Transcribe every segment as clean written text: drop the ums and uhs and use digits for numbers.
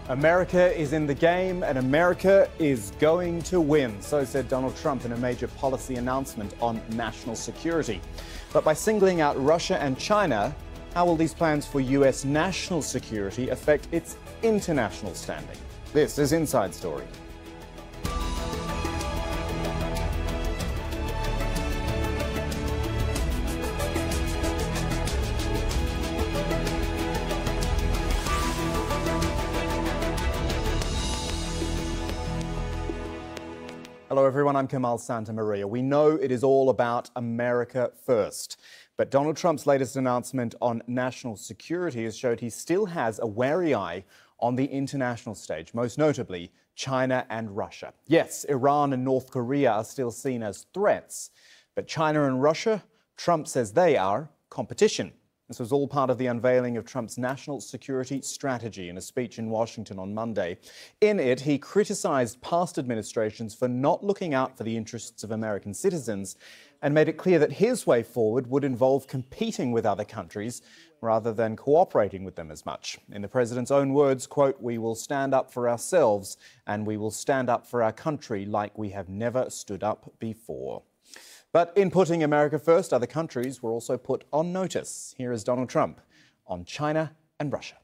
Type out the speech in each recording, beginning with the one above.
America is in the game and America is going to win, so said Donald Trump in a major policy announcement on national security. But by singling out Russia and China, how will these plans for US national security affect its international standing? This is Inside Story. Hello everyone, I'm Kamal Santamaria. We know it is all about America first, but Donald Trump's latest announcement on national security has showed he still has a wary eye on the international stage, most notably China and Russia. Yes, Iran and North Korea are still seen as threats, but China and Russia, Trump says they are competition. This was all part of the unveiling of Trump's national security strategy in a speech in Washington on Monday. In it, he criticised past administrations for not looking out for the interests of American citizens and made it clear that his way forward would involve competing with other countries rather than cooperating with them as much. In the president's own words, quote, "We will stand up for ourselves and we will stand up for our country like we have never stood up before." But in putting America first, other countries were also put on notice. Here is Donald Trump on China and Russia.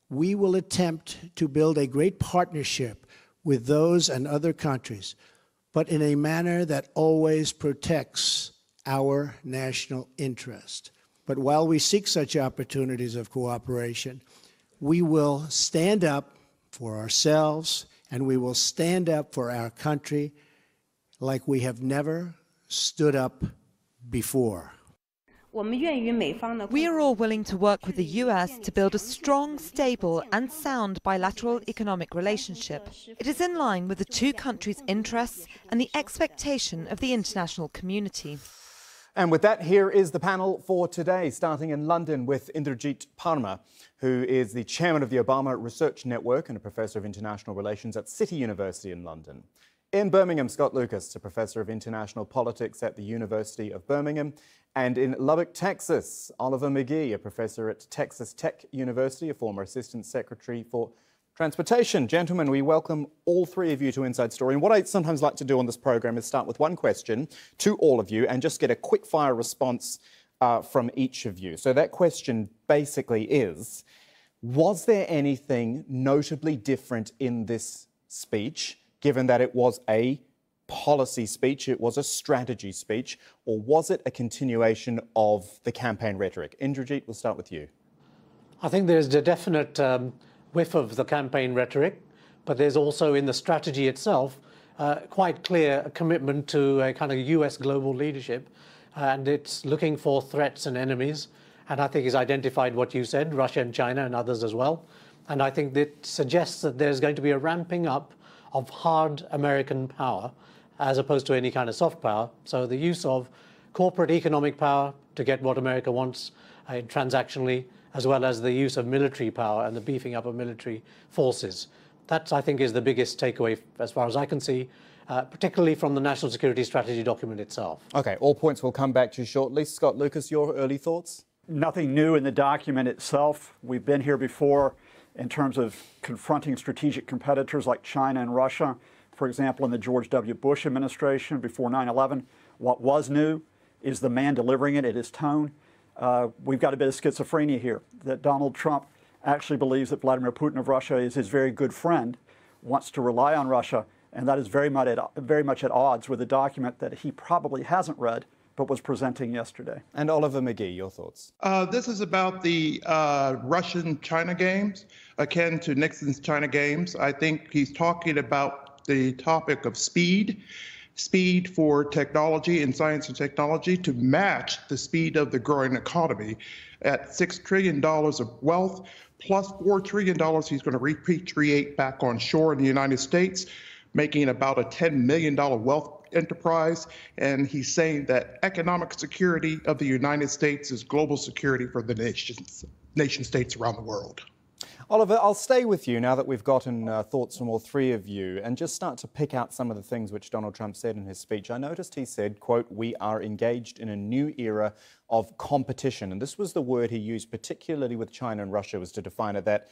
We will attempt to build a great partnership with those and other countries, but in a manner that always protects our national interest. But while we seek such opportunities of cooperation, we will stand up for ourselves and we will stand up for our country like we have never stood up before. We are all willing to work with the US to build a strong, stable and sound bilateral economic relationship. It is in line with the two countries' interests and the expectation of the international community. And with that, here is the panel for today, starting in London with Indrajit Parmar, who is the chairman of the Obama Research Network and a professor of international relations at City University in London. In Birmingham, Scott Lucas, a professor of international politics at the University of Birmingham. And in Lubbock, Texas, Oliver McGee, a professor at Texas Tech University, a former assistant secretary for transportation. Gentlemen, we welcome all three of you to Inside Story. And what I sometimes like to do on this program is start with one question to all of you and just get a quick fire response from each of you. So that question basically is, was there anything notably different in this speech, given that it was a policy speech, it was a strategy speech, or was it a continuation of the campaign rhetoric? Indrajit, we'll start with you. I think there's a definite whiff of the campaign rhetoric, but there's also in the strategy itself quite clear commitment to a kind of US global leadership, and it's looking for threats and enemies, and I think it's identified what you said, Russia and China and others as well, and I think that suggests that there's going to be a ramping up of hard American power as opposed to any kind of soft power. So the use of corporate economic power to get what America wants transactionally, as well as the use of military power and the beefing up of military forces. That, I think, is the biggest takeaway as far as I can see, particularly from the National Security Strategy document itself. OK, all points we'll come back to shortly. Scott Lucas, your early thoughts? Nothing new in the document itself. We've been here before in terms of confronting strategic competitors like China and Russia. For example, in the George W. Bush administration before 9/11, what was new is the man delivering it, his tone. We've got a bit of schizophrenia here, that Donald Trump actually believes that Vladimir Putin of Russia is his very good friend, wants to rely on Russia, and that is very much at odds with a document that he probably hasn't read but was presenting yesterday. And Oliver McGee, your thoughts? This is about the Russian-China games, akin to Nixon's China games. I think he's talking about the topic of speed for technology and science and technology to match the speed of the growing economy. At $6 trillion of wealth, plus $4 trillion he's going to repatriate back on shore in the United States, making about a $10 million wealth enterprise, and he's saying that economic security of the United States is global security for the nation states around the world. Oliver, I'll stay with you now that we've gotten thoughts from all three of you and just start to pick out some of the things which Donald Trump said in his speech. I noticed he said, quote, "We are engaged in a new era of competition." And this was the word he used, particularly with China and Russia, was to define it that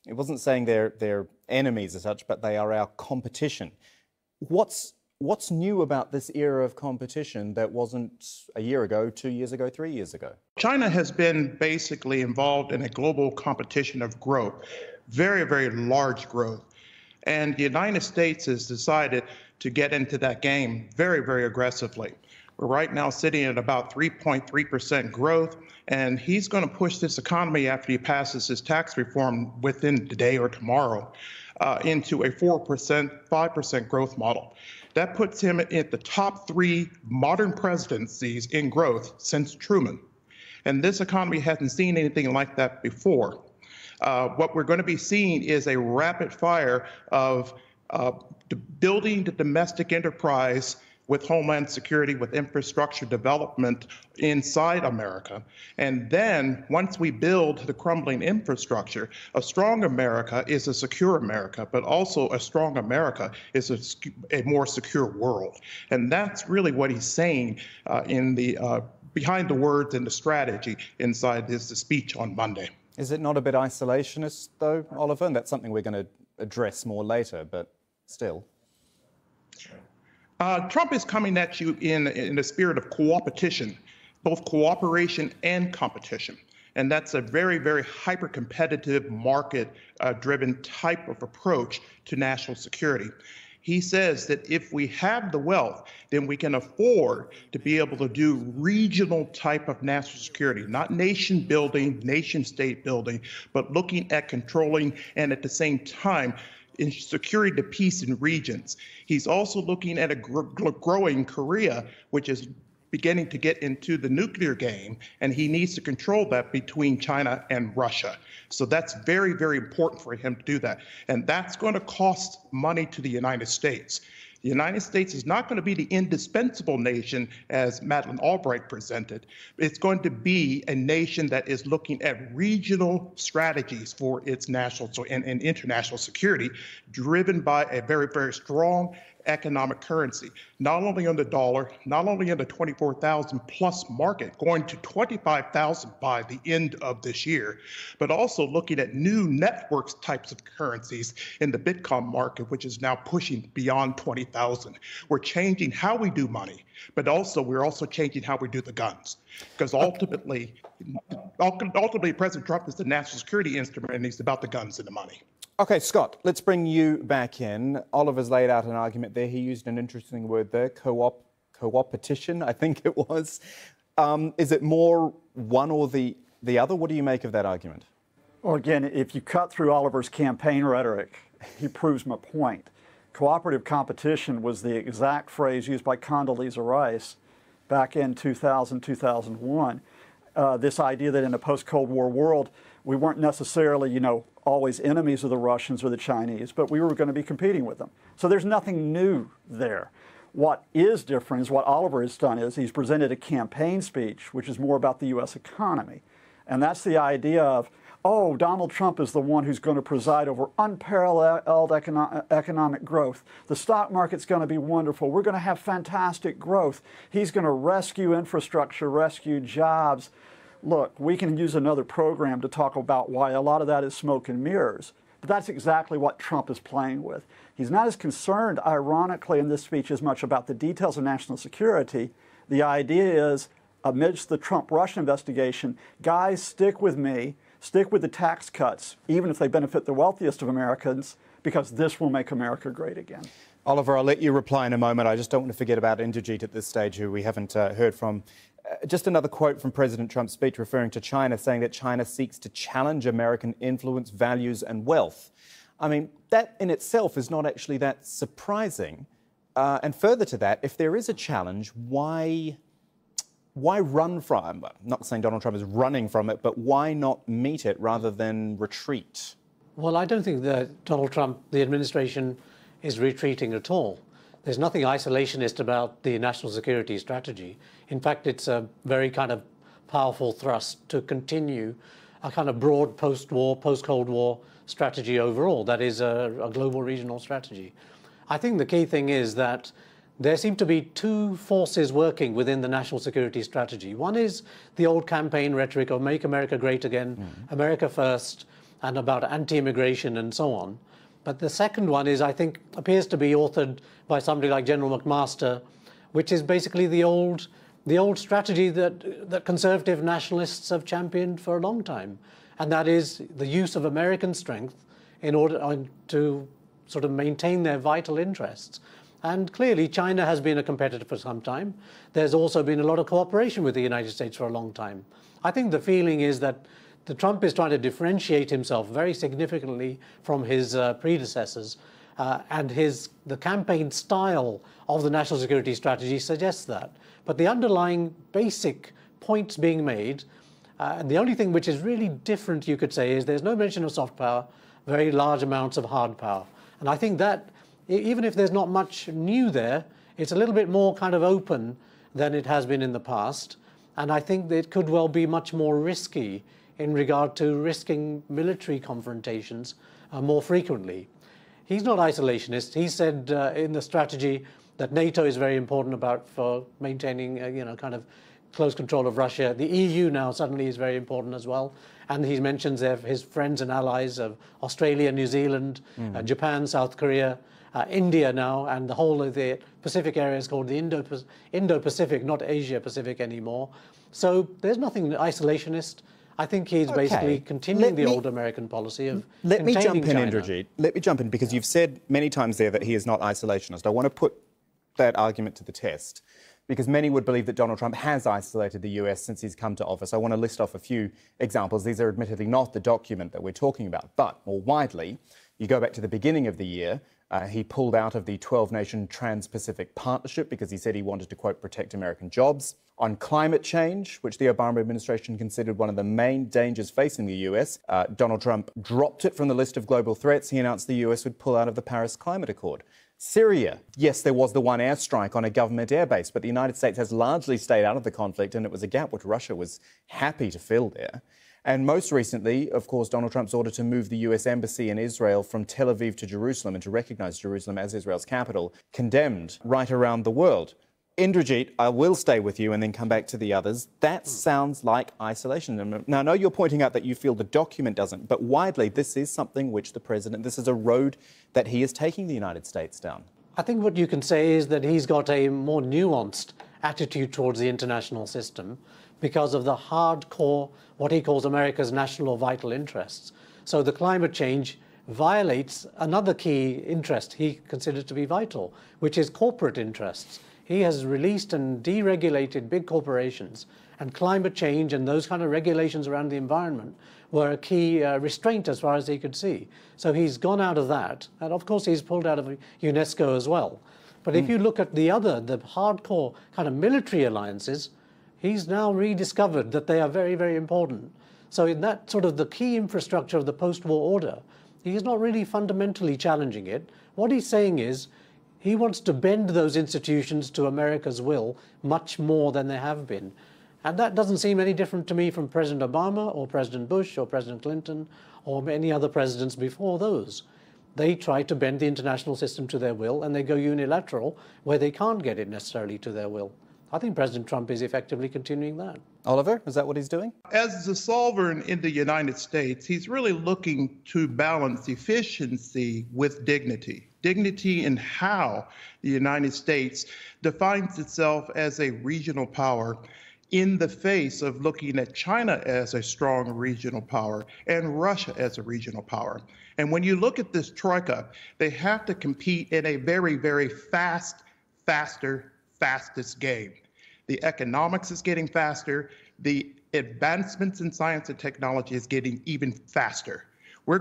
it wasn't saying they're enemies as such, but they are our competition. What's new about this era of competition that wasn't a year ago, 2 years ago, 3 years ago? China has been basically involved in a global competition of growth, very, very large growth. And the United States has decided to get into that game very, very aggressively. We're right now sitting at about 3.3% growth, and he's going to push this economy after he passes his tax reform within today or tomorrow into a 4%, 5% growth model. That puts him at the top 3 modern presidencies in growth since Truman. And this economy hasn't seen anything like that before. What we're going to be seeing is a rapid fire of building the domestic enterprise with homeland security, with infrastructure development inside America. And then once we build the crumbling infrastructure, a strong America is a secure America, but also a strong America is a more secure world. And that's really what he's saying in the behind the words and the strategy inside this speech on Monday. Is it not a bit isolationist, though, Oliver? And that's something we're going to address more later, but still. Trump is coming at you in the spirit of cooperation, both cooperation and competition. And that's a very, very hyper-competitive, market-driven type of approach to national security. He says that if we have the wealth, then we can afford to be able to do regional type of national security, not nation building, nation state building, but looking at controlling and at the same time in securing the peace in regions. He's also looking at a growing Korea, which is beginning to get into the nuclear game, and he needs to control that between China and Russia. So that's very, very important for him to do that. And that's going to cost money to the United States. The United States is not going to be the indispensable nation as Madeleine Albright presented. It's going to be a nation that is looking at regional strategies for its national and international security, driven by a very, very strong economic currency, not only on the dollar, not only in the 24,000 plus market, going to 25,000 by the end of this year, but also looking at new networks types of currencies in the Bitcoin market, which is now pushing beyond 20,000. We're changing how we do money, but we're also changing how we do the guns. Because ultimately, President Trump is the national security instrument, and he's about the guns and the money. OK, Scott, let's bring you back in. Oliver's laid out an argument there. He used an interesting word there, co-opetition, I think it was. Is it more one or the other? What do you make of that argument? Well, again, if you cut through Oliver's campaign rhetoric, he proves my point. Cooperative competition was the exact phrase used by Condoleezza Rice back in 2000, 2001. This idea that in a post-Cold War world, we weren't necessarily, always enemies of the Russians or the Chinese, but we were going to be competing with them. So there's nothing new there. What is different is what Oliver has done is he's presented a campaign speech, which is more about the U.S. economy. And that's the idea of, oh, Donald Trump is the one who's going to preside over unparalleled economic growth. The stock market's going to be wonderful. We're going to have fantastic growth. He's going to rescue infrastructure, rescue jobs. Look, we can use another program to talk about why a lot of that is smoke and mirrors. But that's exactly what Trump is playing with. He's not as concerned, ironically, in this speech as much about the details of national security. The idea is, amidst the Trump-Russia investigation, guys, stick with me. Stick with the tax cuts, even if they benefit the wealthiest of Americans, because this will make America great again. Oliver, I'll let you reply in a moment. I just don't want to forget about Inderjeet at this stage, who we haven't heard from. Just another quote from President Trump's speech referring to China, saying that China seeks to challenge American influence, values and wealth. I mean, that in itself is not actually that surprising. And further to that, if there is a challenge, why run from it? I'm not saying Donald Trump is running from it, but why not meet it rather than retreat? Well, I don't think that Donald Trump, the administration, is retreating at all. There's nothing isolationist about the national security strategy. In fact, it's a very kind of powerful thrust to continue a kind of broad post-war, post-Cold War strategy overall. That is a global regional strategy. I think the key thing is that there seem to be two forces working within the national security strategy. One is the old campaign rhetoric of Make America Great Again, America First, and about anti-immigration and so on. But the second one is, I think, appears to be authored by somebody like General McMaster, which is basically the old strategy that conservative nationalists have championed for a long time. And that is the use of American strength in order to sort of maintain their vital interests. And clearly, China has been a competitor for some time. There's also been a lot of cooperation with the United States for a long time. I think the feeling is that Trump is trying to differentiate himself very significantly from his predecessors, and the campaign style of the national security strategy suggests that. But the underlying basic points being made, and the only thing which is really different, you could say, is there's no mention of soft power, very large amounts of hard power. And I think that, even if there's not much new there, it's a little bit more kind of open than it has been in the past. And I think that it could well be much more risky in regard to risking military confrontations more frequently. He's not isolationist. He said in the strategy that NATO is very important for maintaining, kind of close control of Russia. The EU now suddenly is very important as well. And he mentions his friends and allies of Australia, New Zealand, Japan, South Korea, India now, and the whole of the Pacific area is called the Indo-Pacific, not Asia-Pacific anymore. So there's nothing isolationist. I think he's basically continuing the old American policy of Let me jump in, China. Indrajit. Let me jump in, because you've said many times there that he is not isolationist. I want to put that argument to the test, because many would believe that Donald Trump has isolated the US since he's come to office. I want to list off a few examples. These are admittedly not the document that we're talking about, but more widely, you go back to the beginning of the year, he pulled out of the 12-nation Trans-Pacific Partnership because he said he wanted to, quote, protect American jobs. On climate change, which the Obama administration considered one of the main dangers facing the US, Donald Trump dropped it from the list of global threats. He announced the US would pull out of the Paris Climate Accord. Syria, yes, there was the one airstrike on a government airbase, but the United States has largely stayed out of the conflict, and it was a gap which Russia was happy to fill there. And most recently, of course, Donald Trump's order to move the US embassy in Israel from Tel Aviv to Jerusalem and to recognize Jerusalem as Israel's capital, condemned right around the world. Indrajit, I will stay with you and then come back to the others. That sounds like isolation. Now, I know you're pointing out that you feel the document doesn't, but widely, this is something which this is a road that he is taking the United States down. I think what you can say is that he's got a more nuanced attitude towards the international system because of the hardcore, what he calls America's national or vital interests. So the climate change violates another key interest he considers to be vital, which is corporate interests. He has released and deregulated big corporations, and climate change and those kind of regulations around the environment were a key restraint as far as he could see. So he's gone out of that, and of course he's pulled out of UNESCO as well. But if you look at the hardcore kind of military alliances, he's now rediscovered that they are very, very important. So in that sort of the key infrastructure of the post-war order, he's not really fundamentally challenging it. What he's saying is he wants to bend those institutions to America's will much more than they have been. And that doesn't seem any different to me from President Obama or President Bush or President Clinton or any other presidents before those. They try to bend the international system to their will, and they go unilateral where they can't get it necessarily to their will. I think President Trump is effectively continuing that. Oliver, is that what he's doing? As the sovereign in the United States, he's really looking to balance efficiency with dignity. Dignity in how the United States defines itself as a regional power in the face of looking at China as a strong regional power and Russia as a regional power. And when you look at this troika, they have to compete in a very, very fastest game. The economics is getting faster. The advancements in science and technology is getting even faster. We're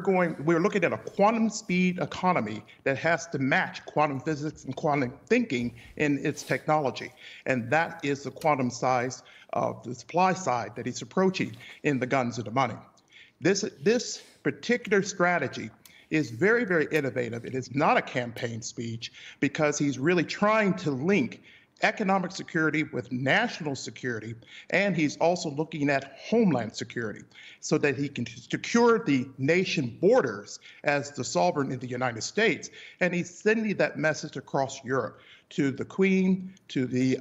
looking at a quantum speed economy that has to match quantum physics and quantum thinking in its technology. And that is the quantum size of the supply side that he's approaching in the guns of the money. This particular strategy is very, very innovative. It is not a campaign speech because he's really trying to link economic security with national security, and he's also looking at homeland security so that he can secure the nation borders as the sovereign in the United States. And he's sending that message across Europe to the Queen, to the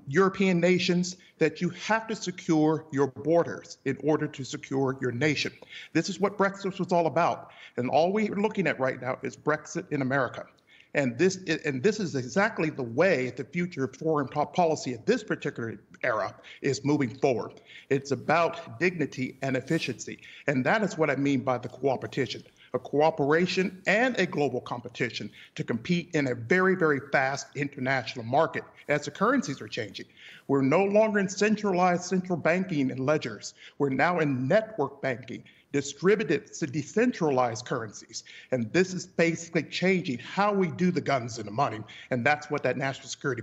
European nations, that you have to secure your borders in order to secure your nation. This is what Brexit was all about. And all we're looking at right now is Brexit in America. And this is exactly the way the future of foreign policy at this particular era is moving forward. It's about dignity and efficiency. And that is what I mean by the cooperation. A cooperation and a global competition to compete in a very, very fast international market as the currencies are changing. We're no longer in centralized central banking and ledgers. We're now in network banking, distributed to decentralized currencies. And this is basically changing how we do the guns and the money. And that's what that national security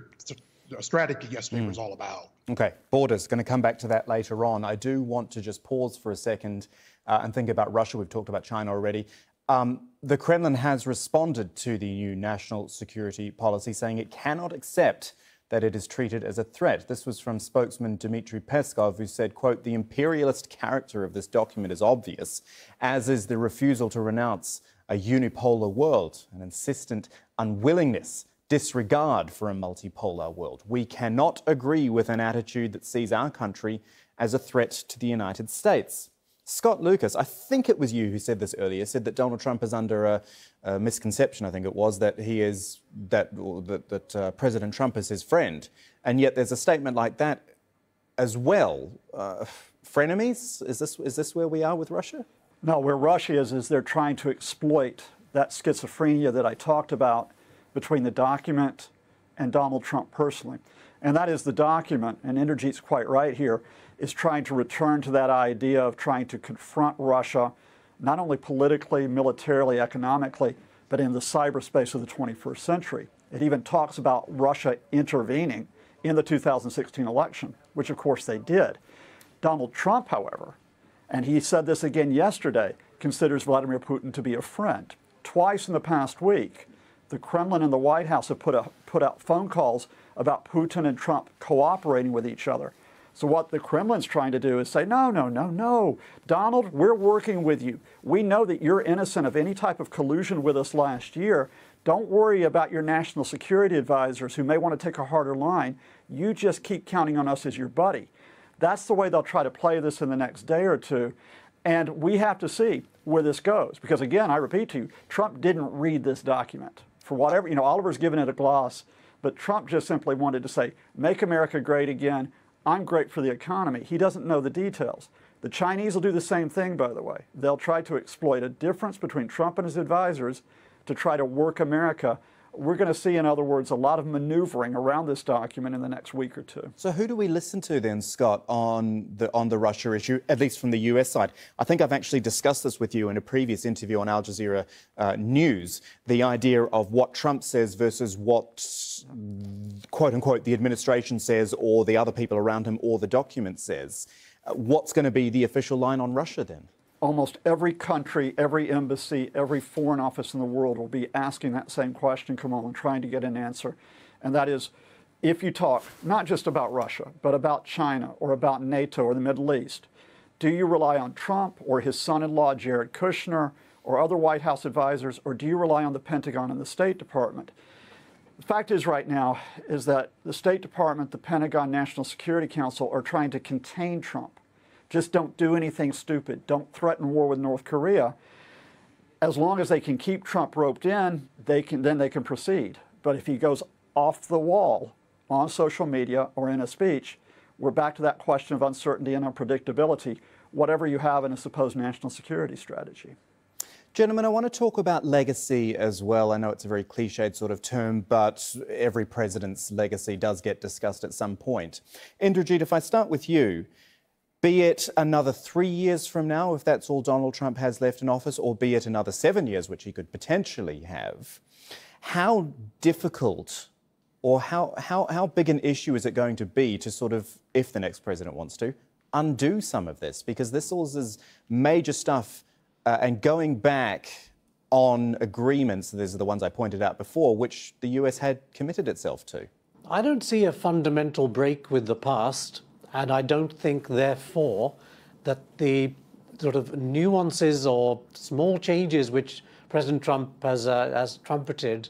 strategy yesterday was all about. Okay, borders, going to come back to that later on. I do want to just pause for a second and think about Russia. We've talked about China already. The Kremlin has responded to the new national security policy, saying it cannot accept that it is treated as a threat. This was from spokesman Dmitry Peskov, who said, quote, "The imperialist character of this document is obvious, as is the refusal to renounce a unipolar world, an insistent unwillingness, disregard for a multipolar world. We cannot agree with an attitude that sees our country as a threat to the United States." Scott Lucas, I think it was you who said this earlier, said that Donald Trump is under a misconception, I think it was, that he is, that President Trump is his friend. And yet there's a statement like that as well. Frenemies? Is this where we are with Russia? No, where Russia is they're trying to exploit that schizophrenia that I talked about between the document and Donald Trump personally. And that is the document, and Inderjeet's quite right here, is trying to return to that idea of trying to confront Russia, not only politically, militarily, economically, but in the cyberspace of the 21st century. It even talks about Russia intervening in the 2016 election, which of course they did. Donald Trump, however, and he said this again yesterday, considers Vladimir Putin to be a friend. Twice in the past week, the Kremlin and the White House have put out phone calls about Putin and Trump cooperating with each other. So what the Kremlin's trying to do is say, no, no, no, no. Donald, we're working with you. We know that you're innocent of any type of collusion with us last year. Don't worry about your national security advisors who may want to take a harder line. You just keep counting on us as your buddy. That's the way they'll try to play this in the next day or two. And we have to see where this goes. Because again, I repeat to you, Trump didn't read this document. For whatever, Oliver's given it a gloss, but Trump just simply wanted to say, make America great again. I'm great for the economy. He doesn't know the details. The Chinese will do the same thing, by the way. They'll try to exploit a difference between Trump and his advisors to try to work America. We're going to see, in other words, a lot of maneuvering around this document in the next week or two. So who do we listen to then, Scott, on the Russia issue, at least from the US side? I think I've actually discussed this with you in a previous interview on Al Jazeera News, the idea of what Trump says versus what, quote unquote, the administration says or the other people around him or the document says. What's going to be the official line on Russia then? Almost every country, every embassy, every foreign office in the world will be asking that same question, Kamal, and trying to get an answer. And that is, if you talk not just about Russia, but about China or about NATO or the Middle East, do you rely on Trump or his son-in-law, Jared Kushner, or other White House advisors, or do you rely on the Pentagon and the State Department? The fact is right now is that the State Department, the Pentagon, National Security Council are trying to contain Trump. Just don't do anything stupid. Don't threaten war with North Korea. As long as they can keep Trump roped in, then they can proceed. But if he goes off the wall on social media or in a speech, we're back to that question of uncertainty and unpredictability, whatever you have in a supposed national security strategy. Gentlemen, I want to talk about legacy as well. I know it's a very cliched sort of term, but every president's legacy does get discussed at some point. Inderjeet, if I start with you, be it another 3 years from now, if that's all Donald Trump has left in office, or be it another 7 years, which he could potentially have, how difficult or how big an issue is it going to be to sort of, if the next president wants to, undo some of this? Because this all is major stuff and going back on agreements, these are the ones I pointed out before, which the US had committed itself to. I don't see a fundamental break with the past, and I don't think, therefore, that the sort of nuances or small changes which President Trump has trumpeted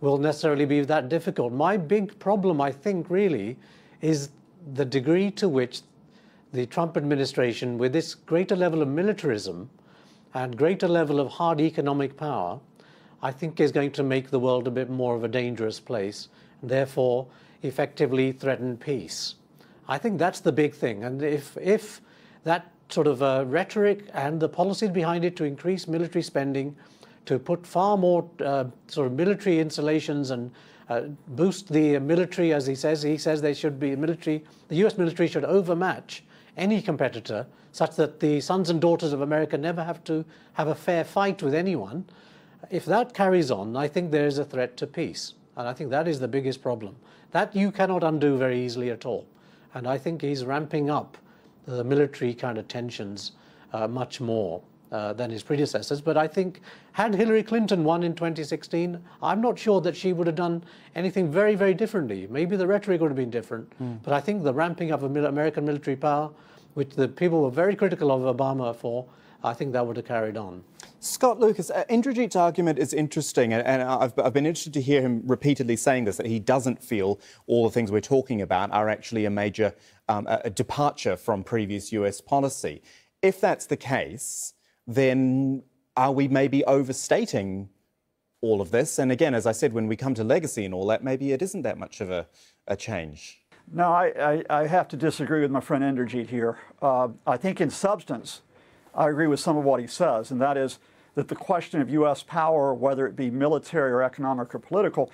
will necessarily be that difficult. My big problem, I think, really, is the degree to which the Trump administration, with this greater level of militarism and greater level of hard economic power, I think is going to make the world a bit more of a dangerous place, and therefore effectively threaten peace. I think that's the big thing. And if that sort of rhetoric and the policies behind it to increase military spending, to put far more sort of military installations and boost the military, as he says they should be military, the US military should overmatch any competitor such that the sons and daughters of America never have to have a fair fight with anyone. If that carries on, I think there is a threat to peace. And I think that is the biggest problem. That you cannot undo very easily at all. And I think he's ramping up the military kind of tensions much more than his predecessors. But I think had Hillary Clinton won in 2016, I'm not sure that she would have done anything very, very differently. Maybe the rhetoric would have been different. But I think the ramping up of American military power, which the people were very critical of Obama for, I think that would have carried on. Scott Lucas, Indrajit's argument is interesting, and I've been interested to hear him repeatedly saying this, that he doesn't feel all the things we're talking about are actually a major a departure from previous US policy. If that's the case, then are we maybe overstating all of this? And again, as I said, when we come to legacy and all that, maybe it isn't that much of a change. No, I have to disagree with my friend Indrajit here. I think in substance, I agree with some of what he says, and that is that the question of U.S. power, whether it be military or economic or political,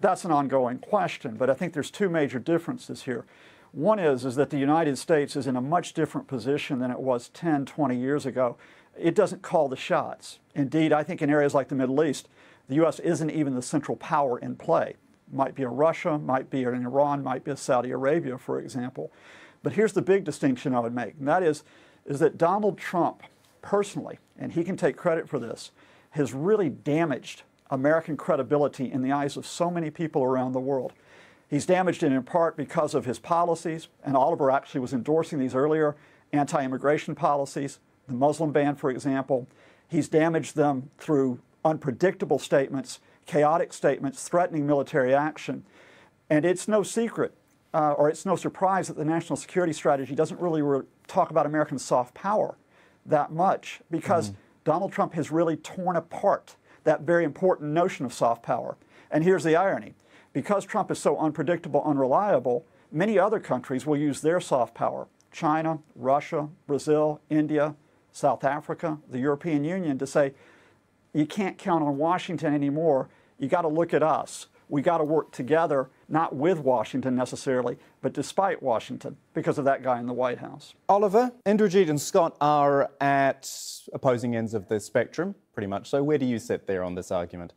that's an ongoing question. But I think there's two major differences here. One is that the United States is in a much different position than it was 10, 20 years ago. It doesn't call the shots. Indeed, I think in areas like the Middle East, the U.S. isn't even the central power in play. Might be a Russia, might be an Iran, might be a Saudi Arabia, for example. But here's the big distinction I would make, and that is that Donald Trump personally, and he can take credit for this, has really damaged American credibility in the eyes of so many people around the world. He's damaged it in part because of his policies, and Oliver actually was endorsing these earlier, anti-immigration policies, the Muslim ban, for example. He's damaged them through unpredictable statements, chaotic statements, threatening military action. And it's no secret, or it's no surprise that the national security strategy doesn't really talk about American soft power that much, because Donald Trump has really torn apart that very important notion of soft power. And here's the irony. Because Trump is so unpredictable, unreliable, many other countries will use their soft power. China, Russia, Brazil, India, South Africa, the European Union, to say, you can't count on Washington anymore. You got to look at us. We got to work together, not with Washington necessarily, but despite Washington, because of that guy in the White House. Oliver, Indrajit and Scott are at opposing ends of the spectrum, pretty much. So where do you sit there on this argument?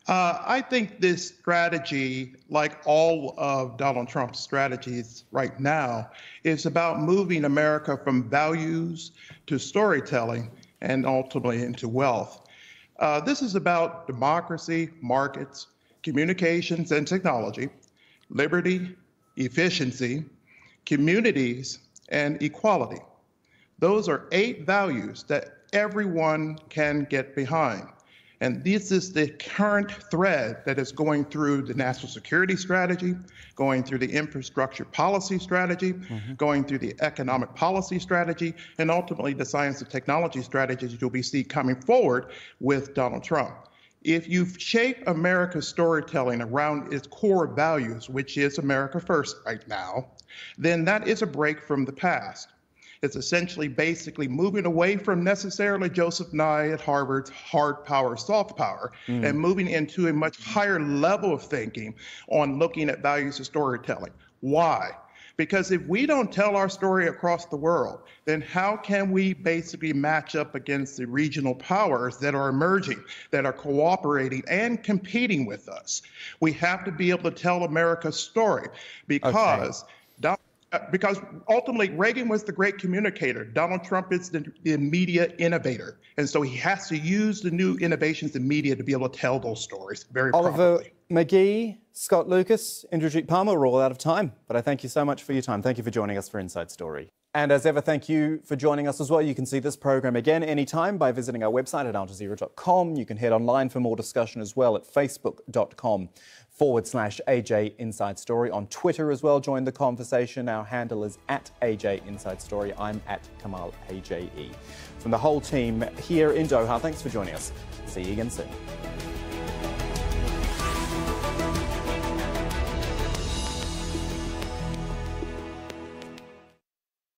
I think this strategy, like all of Donald Trump's strategies right now, is about moving America from values to storytelling and ultimately into wealth. This is about democracy, markets, communications and technology, liberty, efficiency, communities, and equality. Those are 8 values that everyone can get behind. And this is the current thread that is going through the national security strategy, going through the infrastructure policy strategy, going through the economic policy strategy, and ultimately the science and technology strategies you'll be see coming forward with Donald Trump. If you shape America's storytelling around its core values, which is America first right now, then that is a break from the past. It's essentially basically moving away from necessarily Joseph Nye at Harvard's hard power, soft power, and moving into a much higher level of thinking on looking at values of storytelling. Why? Because if we don't tell our story across the world, then how can we basically match up against the regional powers that are emerging, that are cooperating and competing with us? We have to be able to tell America's story because because ultimately Reagan was the great communicator. Donald Trump is the media innovator. And so he has to use the new innovations in media to be able to tell those stories very properly. Oliver McGee, Scott Lucas, Indrajit Palmer, we're all out of time, but I thank you so much for your time. Thank you for joining us for Inside Story. And as ever, thank you for joining us as well. You can see this program again anytime by visiting our website at aljazeera.com. You can head online for more discussion as well at facebook.com/AJ Inside Story. On Twitter as well, join the conversation. Our handle is at AJ Inside Story. I'm at Kamal AJE. From the whole team here in Doha, thanks for joining us. See you again soon.